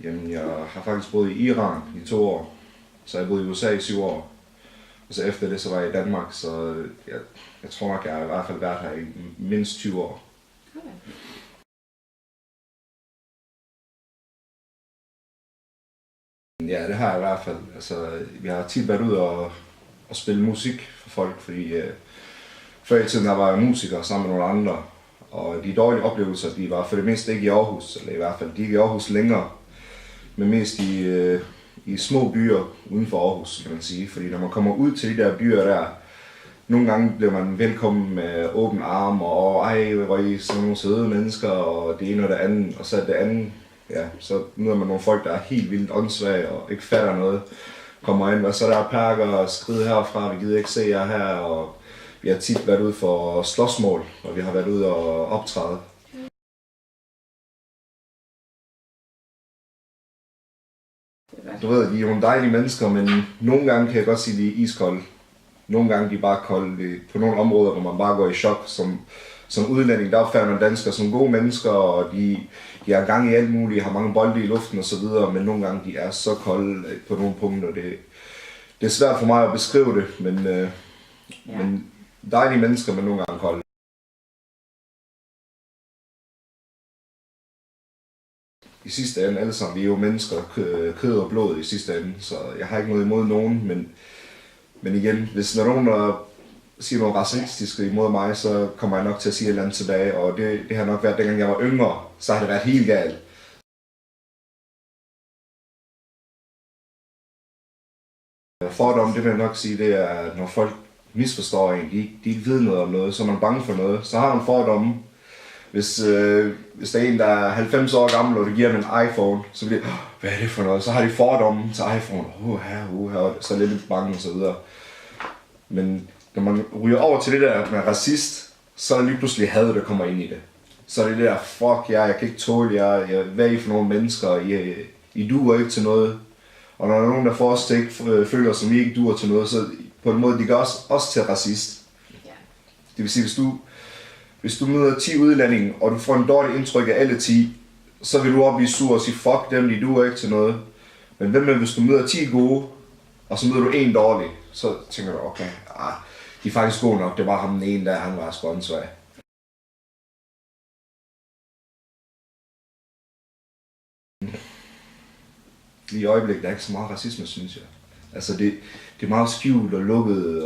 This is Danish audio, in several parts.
Jamen, jeg har faktisk boet i Iran i 2 år, så jeg boede i USA i 7 år. Og så efter det, så var jeg i Danmark, så jeg tror nok, jeg har i hvert fald været her i mindst 20 år. Okay. Ja, det har jeg i hvert fald. Altså, jeg har tit været ude og spille musik for folk, fordi før i tiden der var jeg musiker sammen med nogle andre. Og de dårlige oplevelser, de var for det meste ikke i Aarhus, eller i hvert fald de ikke i Aarhus længere, men mest i små byer uden for Aarhus, kan man sige. Fordi når man kommer ud til de der byer der, nogle gange bliver man velkommen med åben arm, og ej, hvor I sådan nogle søde mennesker, og det ene og det andet, og så det andet, ja, så møder man nogle folk, der er helt vildt åndssvage og ikke fatter noget, kommer ind, og så der er perker og skridt herfra, vi gider ikke se jer her, og vi har tit været ude for slåsmål, og vi har været ude og optræde. Du ved, de er nogle dejlige mennesker, men nogle gange kan jeg godt sige, at de er iskolde. Nogle gange de er bare kolde. På nogle områder, hvor man bare går i chok. Som udlænding, der opfatter man danskere som gode mennesker, og de har gang i alt muligt, har mange bolde i luften og så videre, men nogle gange de er så kolde på nogle punkter. Det er svært for mig at beskrive det, men dejlige mennesker, men nogle gange kolde. I sidste ende, alle sammen, vi er jo mennesker, kød og blod i sidste ende, så jeg har ikke noget imod nogen, men igen, hvis der er nogen, der siger noget racistiske imod mig, så kommer jeg nok til at sige et eller andet tilbage, og det har nok været, dengang jeg var yngre, så har det været helt galt. Fordom, det vil jeg nok sige, det er, når folk misforstår en, de ikke ved noget om noget, så er man bange for noget, så har man fordomme. Hvis der er en, der er 90 år gammel, og du giver dem en iPhone, så bliver det, hvad er det for noget? Så har de fordomme til iPhone, så er det lidt bange og så videre. Men når man ryger over til det der med racist, så er det lige pludselig had, der kommer ind i det. Så er det der, fuck jeg kan ikke tåle jer, hvad er I for nogle mennesker, I duer ikke til noget. Og når der er nogen, der får os til ikke føler, som I ikke duer til noget, så på en måde, de gør os til racist. Det vil sige, hvis du møder 10 udlændinge, og du får en dårlig indtryk af alle 10, så vil du også blive sur og sige, fuck dem, de duer ikke til noget. Men hvad med, hvis du møder 10 gode, og så møder du en dårlig, så tænker du, okay, de er faktisk gode nok, det var ham den ene der, han var sgu åndssvag. Lige i øjeblikket, der er ikke så meget racisme, synes jeg. Altså det er meget skjult og lukket,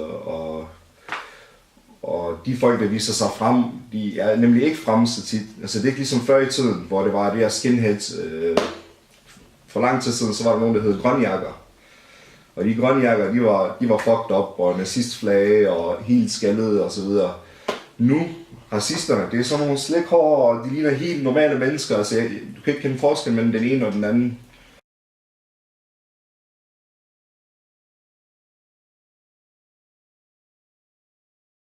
og de folk, der viser sig frem, de er nemlig ikke fremme så tit. Altså det er ikke ligesom før i tiden, hvor det var det her skinheads. For lang tid siden, så var der nogen, der hed grønjakker. Og de grønjakker, de var fucked up, og nazistflage, og helt skaldede og så videre. Nu, racisterne, det er sådan nogle slækhår, og de ligner helt normale mennesker. Altså, du kan ikke kende forskel mellem den ene og den anden.